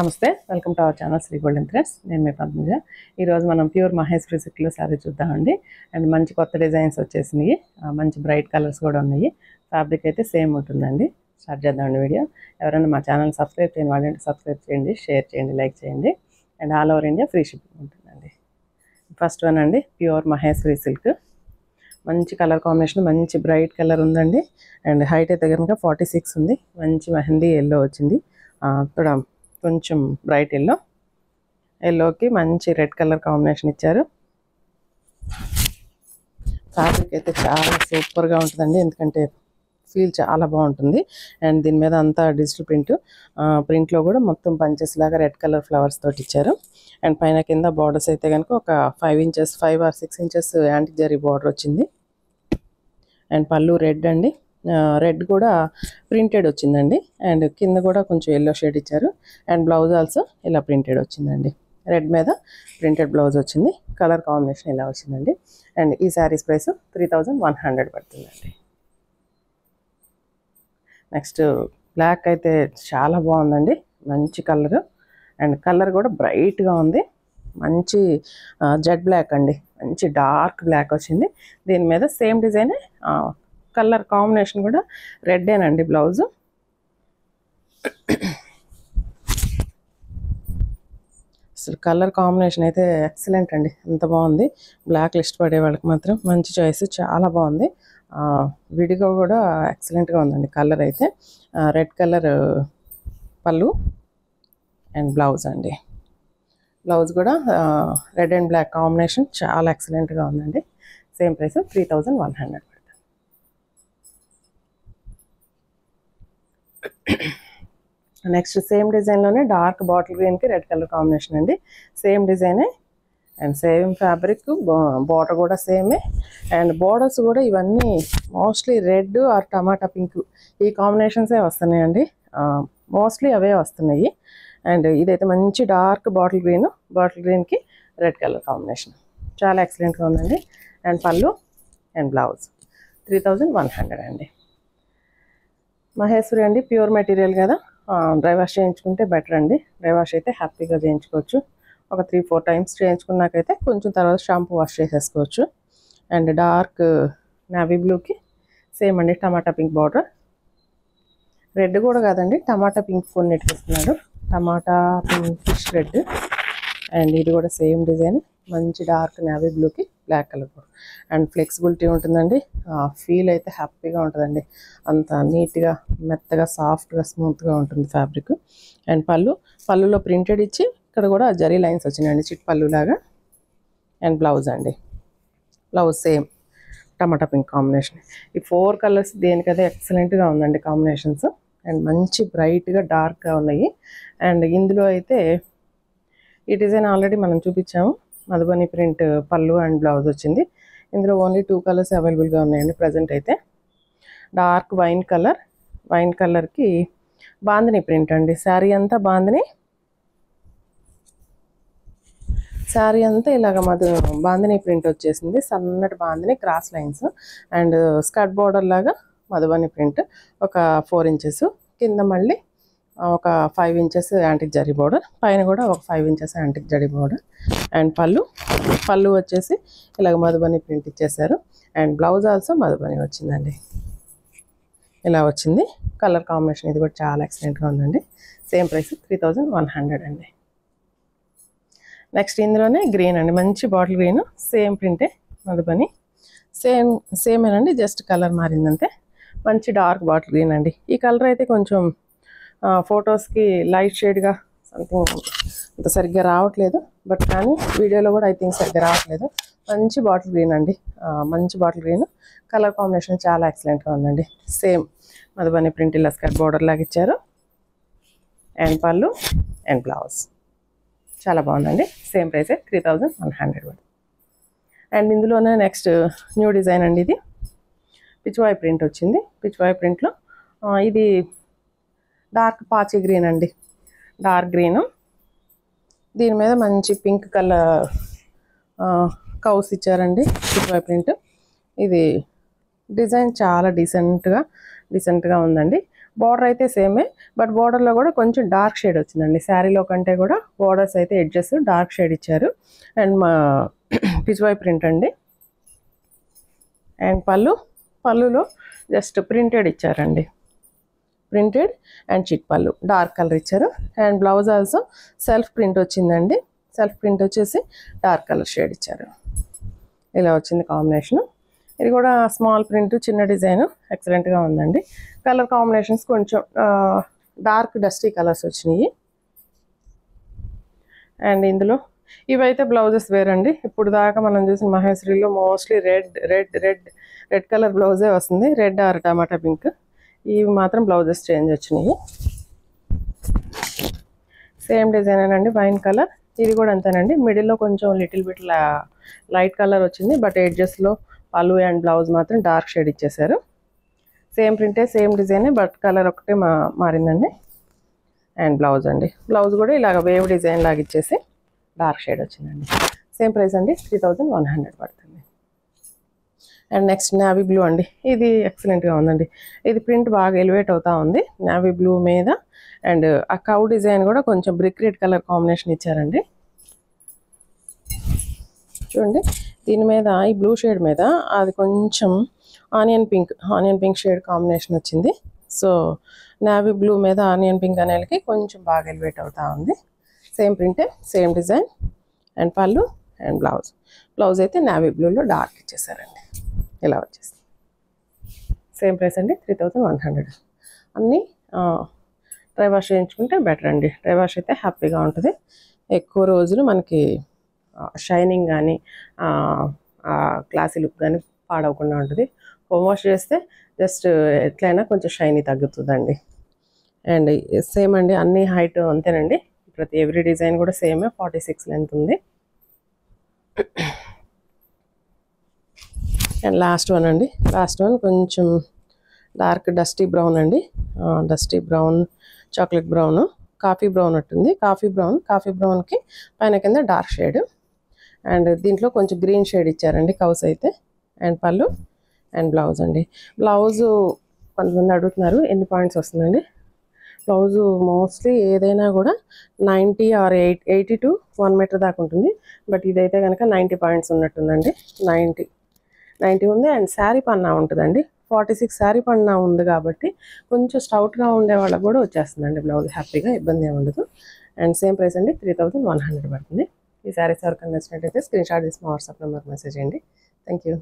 నమస్తే, welcome to our channel Sri golden threads. నేను మీ పద్మజ. ఈరోజు మనం ప్యూర్ మహేశ్వరి సిల్క్లో సారీ చూద్దామండి. అండ్ మంచి కొత్త డిజైన్స్ వచ్చేసినాయి, మంచి బ్రైట్ కలర్స్ కూడా ఉన్నాయి. ఫ్యాబ్రిక్ అయితే సేమ్ ఉంటుందండి. స్టార్ట్ చేద్దామండి వీడియో. ఎవరైనా మా ఛానల్ సబ్స్క్రైబ్ చేయని వాళ్ళంటే సబ్స్క్రైబ్ చేయండి, షేర్ చేయండి, లైక్ చేయండి. And all over India free shipping ఉంటుందండి. ఫస్ట్ వన్ అండి, ప్యూర్ మహేశ్వరి సిల్క్. మంచి కలర్ కాంబినేషన్, మంచి బ్రైట్ కలర్ ఉందండి. అండ్ హైట్ అయితే కనుక 46 ఉంది. మంచి మెహందీ ఎల్లో వచ్చింది. ఇక్కడ కొంచెం బ్రైట్ ఎల్లోకి మంచి రెడ్ కలర్ కాంబినేషన్ ఇచ్చారు. ఫ్యాబ్రిక్ అయితే చాలా సూపర్గా ఉంటుందండి, ఎందుకంటే ఫీల్ చాలా బాగుంటుంది. అండ్ దీని మీద అంతా డిజిటల్ ప్రింట్లో కూడా మొత్తం పంచెస్ లాగా రెడ్ కలర్ ఫ్లవర్స్ తోటి ఇచ్చారు. అండ్ పైన కింద బార్డర్స్ అయితే కనుక ఒక 5 or 6 inches antique zari border వచ్చింది. అండ్ పళ్ళు రెడ్ అండి, రెడ్ కూడా ప్రింటెడ్ వచ్చిందండి. అండ్ కింద కూడా కొంచెం ఎల్లో షేడ్ ఇచ్చారు. అండ్ బ్లౌజ్ ఆల్సో ఇలా ప్రింటెడ్ వచ్చిందండి, రెడ్ మీద ప్రింటెడ్ బ్లౌజ్ వచ్చింది. కలర్ కాంబినేషన్ ఇలా వచ్చిందండి. అండ్ ఈ శారీస్ ప్రైస్ 3100 పడుతుందండి. నెక్స్ట్ బ్లాక్ అయితే చాలా బాగుందండి, మంచి కలర్. అండ్ కలర్ కూడా బ్రైట్గా ఉంది. మంచి జెడ్ బ్లాక్ అండి, మంచి డార్క్ బ్లాక్ వచ్చింది. దీని మీద సేమ్ డిజైన్, కలర్ కాంబినేషన్ కూడా రెడ్డేనండి బ్లౌజు. అసలు కలర్ కాంబినేషన్ అయితే ఎక్సలెంట్ అండి, ఎంత బాగుంది. బ్లాక్ లిస్ట్ పడే వాళ్ళకి మాత్రం మంచి చాయిస్, చాలా బాగుంది. విడిగా కూడా ఎక్సలెంట్గా ఉందండి కలర్ అయితే. Red colour pallu and blouse అండి. బ్లౌజ్ కూడా రెడ్ అండ్ బ్లాక్ కాంబినేషన్ చాలా ఎక్సలెంట్గా ఉందండి. సేమ్ ప్రైస్ 3100 పడుతుంది. నెక్స్ట్ సేమ్ డిజైన్లోనే డార్క్ బాటిల్ గ్రీన్కి రెడ్ కలర్ కాంబినేషన్ అండి. సేమ్ డిజైనే అండ్ సేమ్ ఫ్యాబ్రిక్, బార్డర్ కూడా సేమే. అండ్ బార్డర్స్ కూడా ఇవన్నీ mostly red or tomato pink ఈ కాంబినేషన్సే వస్తున్నాయండి, మోస్ట్లీ అవే వస్తున్నాయి. అండ్ ఇదైతే మంచి డార్క్ బాటిల్ గ్రీన్కి రెడ్ కలర్ కాంబినేషన్ చాలా ఎక్సలెంట్గా ఉందండి. అండ్ పళ్ళు అండ్ బ్లౌజ్ 3100 అండి. మహేశ్వరి అండి, ప్యూర్ మెటీరియల్ కదా, డ్రై వాష్ చేయించుకుంటే బెటర్ అండి. డ్రై వాష్ అయితే హ్యాపీగా చేయించుకోవచ్చు. ఒక 3-4 టైమ్స్ చేయించుకున్నాకైతే కొంచెం తర్వాత షాంపూ వాష్ చేసేసుకోవచ్చు. అండ్ డార్క్ నావీ బ్లూకి సేమ్ అండి టమాటా పింక్ బార్డర్. రెడ్ కూడా కాదండి, టమాటా పింక్ కొన్నిటికి ఇస్తున్నాడు, tomato pink fish red. And ఇది కూడా సేమ్ డిజైన్, మంచి డార్క్ నావీ బ్లూకి black colour border. And flexibility ఉంటుందండి, ఫీల్ అయితే హ్యాపీగా ఉంటుందండి. అంత నీట్గా, మెత్తగా, సాఫ్ట్గా, స్మూత్గా ఉంటుంది ఫ్యాబ్రిక్. అండ్ పళ్ళులో ప్రింటెడ్ ఇచ్చి ఇక్కడ కూడా జరీ లైన్స్ వచ్చినాయండి, చిట్ పళ్ళు లాగా. అండ్ బ్లౌజ్ అండి, బ్లౌజ్ సేమ్ టమాటా పింక్ కాంబినేషన్. ఈ 4 కలర్స్ దేనికదే ఎక్సలెంట్గా ఉందండి కాంబినేషన్స్. అండ్ మంచి బ్రైట్గా డార్క్గా ఉన్నాయి. అండ్ ఇందులో అయితే ఈ డిజైన్ ఆల్రెడీ మనం చూపించాము, మధుబని ప్రింట్ పళ్ళు అండ్ బ్లౌజ్ వచ్చింది. ఇందులో ఓన్లీ 2 కలర్స్ అవైలబుల్గా ఉన్నాయండి ప్రజెంట్ అయితే. డార్క్ వైన్ కలర్కి బాందిని ప్రింట్ అండి. శారీ అంతా ఇలాగ బాందిని ప్రింట్ వచ్చేసింది, సన్నటి bandhani cross lines. And skirt border లాగా మధుబని ప్రింట్ ఒక 4 ఇంచెస్, కింద మళ్ళీ ఒక 5 ఇంచెస్ యాంటిక్ జరీ బార్డర్, పైన కూడా ఒక 5 inches antique zari border. And పళ్ళు వచ్చేసి ఇలాగ మధుబని ప్రింట్ ఇచ్చేసారు. అండ్ బ్లౌజ్ ఆల్సో మధుబని వచ్చిందండి, ఇలా వచ్చింది. కలర్ కాంబినేషన్ ఇది కూడా చాలా ఎక్సలెంట్గా ఉందండి. సేమ్ ప్రైస్ 3100 అండి. నెక్స్ట్ ఇందులోనే గ్రీన్ అండి, మంచి బాటిల్ గ్రీన్, సేమ్ ప్రింటే మధుబని, సేమేనండి, జస్ట్ కలర్ మారిందంతే. మంచి డార్క్ బాటిల్ గ్రీన్ అండి. ఈ కలర్ అయితే కొంచెం ఫొటోస్కి లైట్ షేడ్గా సంథింగ్ అంత సరిగ్గా రావట్లేదు, బట్ కానీ వీడియోలో కూడా ఐ థింక్ సరిగ్గా రావట్లేదు. మంచి బాటిల్ గ్రీన్ అండి, మంచి బాటిల్ గ్రీన్. కలర్ కాంబినేషన్ చాలా ఎక్సలెంట్గా ఉందండి. సేమ్ మధుబని ప్రింట్ ఇలా స్కర్ట్ బార్డర్ లాగా ఇచ్చారు. అండ్ పళ్ళు అండ్ బ్లౌజ్ చాలా బాగుందండి. సేమ్ ప్రైసే 3100. అండ్ ఇందులోనే నెక్స్ట్ న్యూ డిజైన్ అండి, ఇది పిచ్వాయ్ ప్రింట్ వచ్చింది. పిచ్వాయ్ ప్రింట్లో ఇది డార్క్ పాచి గ్రీన్ అండి, డార్క్ గ్రీను. దీని మీద మంచి పింక్ కలర్ కౌస్ ఇచ్చారండి, పిచ్వాయ్ ప్రింట్. ఇది డిజైన్ చాలా డీసెంట్గా ఉందండి. బార్డర్ అయితే సేమే, బట్ బార్డర్లో కూడా కొంచెం డార్క్ షేడ్ వచ్చిందండి. శారీలో కంటే కూడా బార్డర్స్ అయితే ఎడ్జెస్ డార్క్ షేడ్ ఇచ్చారు. అండ్ మా పిచ్వాయ్ ప్రింట్ అండి. అండ్ పళ్ళులో జస్ట్ ప్రింటెడ్ ఇచ్చారండి. ప్రింటెడ్ అండ్ చిట్ పళ్ళు డార్క్ కలర్ ఇచ్చారు. And blouse also self print వచ్చిందండి. సెల్ఫ్ ప్రింట్ వచ్చేసి డార్క్ కలర్ షేడ్ ఇచ్చారు. ఇలా వచ్చింది కాంబినేషను. ఇది కూడా స్మాల్ ప్రింట్, చిన్న డిజైన్, ఎక్సలెంట్గా ఉందండి. కలర్ కాంబినేషన్స్ కొంచెం డార్క్ డస్టీ కలర్స్ వచ్చినాయి. అండ్ ఇందులో ఇవైతే బ్లౌజెస్ వేరండి. ఇప్పుడు దాకా మనం చూసిన మహేశ్వరిలో మోస్ట్లీ రెడ్ కలర్ బ్లౌజే వస్తుంది, రెడ్ ఆర్ టమాటా పింక్. ఇవి మాత్రం బ్లౌజెస్ చేంజ్ వచ్చినాయి. సేమ్ డిజైన్ అండి, వైన్ కలర్. ఇది కూడా అంతేనండి, మిడిల్లో కొంచెం లిటిల్ బిట్ లైట్ కలర్ వచ్చింది, బట్ ఎడ్జెస్లో పళ్ళు అండ్ బ్లౌజ్ మాత్రం డార్క్ షేడ్ ఇచ్చేసారు. సేమ్ ప్రింటే, సేమ్ డిజైనే, బట్ కలర్ ఒకటే మారిందండి. అండ్ బ్లౌజ్ అండి, బ్లౌజ్ కూడా ఇలాగ వేవ్ డిజైన్ లాగా ఇచ్చేసి డార్క్ షేడ్ వచ్చిందండి. సేమ్ ప్రైస్ అండి, 3100 పడుతుంది. అండ్ నెక్స్ట్ నావీ బ్లూ అండి. ఇది ఎక్సలెంట్గా ఉందండి. ఇది ప్రింట్ బాగా ఎలివేట్ అవుతా ఉంది నావీ బ్లూ మీద. అండ్ ఆ కౌ డిజైన్ కూడా కొంచెం బ్రిక్ రెడ్ కలర్ కాంబినేషన్ ఇచ్చారండి. చూడండి, దీని మీద ఈ బ్లూ షేడ్ మీద అది కొంచెం ఆనియన్ పింక్ షేడ్ కాంబినేషన్ వచ్చింది. సో నావీ బ్లూ మీద ఆనియన్ పింక్ అనేకి కొంచెం బాగా ఎలివేట్ అవుతా ఉంది. సేమ్ ప్రింటే, same design. And pallu and blouse అయితే నావీ బ్లూలో డార్క్ ఇచ్చేసారండి. ఇలా వచ్చేసి సేమ్ ప్రైస్ అండి, 3100. అన్నీ డ్రై వాష్ చేయించుకుంటే బెటర్ అండి. డ్రై వాష్ అయితే హ్యాపీగా ఉంటుంది. ఎక్కువ రోజులు మనకి షైనింగ్ కానీ క్లాసీ లుక్ కానీ పాడవకుండా ఉంటుంది. హోమ్ వాష్ చేస్తే జస్ట్ ఎట్లయినా కొంచెం షైనీ తగ్గుతుందండి. అండ్ సేమ్ అండి, అన్ని హైట్ అంతేనండి. ప్రతి ఎవ్రీ డిజైన్ కూడా సేమే, 46 లెంత్ ఉంది. అండ్ లాస్ట్ వన్ కొంచెం డార్క్ డస్టీ బ్రౌన్ అండి. Dusty brown, chocolate brown, coffee brown అట్టుంది. కాఫీ బ్రౌన్కి పైన కింద డార్క్ షేడ్. అండ్ దీంట్లో కొంచెం గ్రీన్ షేడ్ ఇచ్చారండి కౌస్ అయితే. అండ్ పళ్ళు అండ్ బ్లౌజ్ అండి. బ్లౌజు కొంతమంది అడుగుతున్నారు ఎన్ని పాయింట్స్ వస్తుందండి. బ్లౌజు మోస్ట్లీ ఏదైనా కూడా 90 ఆర్ 80 to 1 మీటర్ దాకా ఉంటుంది. బట్ ఇదైతే కనుక 90 పాయింట్స్ ఉన్నట్టుందండి. 90 ఉంది. అండ్ శారీ పన్నా ఉంటుందండి. 46 శారీ పన్నా ఉంది కాబట్టి కొంచెం స్టౌట్గా ఉండే వాళ్ళకి కూడా వచ్చేస్తుందండి బ్లౌజ్ హ్యాపీగా, ఇబ్బంది ఏమి ఉండదు. అండ్ సేమ్ ప్రైస్ అండి, 3100 పడుతుంది. ఈ శారీస్ ఎవరికైనా నచ్చినట్టయితే స్క్రీన్ షాట్ తీసి మా వాట్సాప్ నెంబర్కి మెసేజ్ చేయండి. Thank you.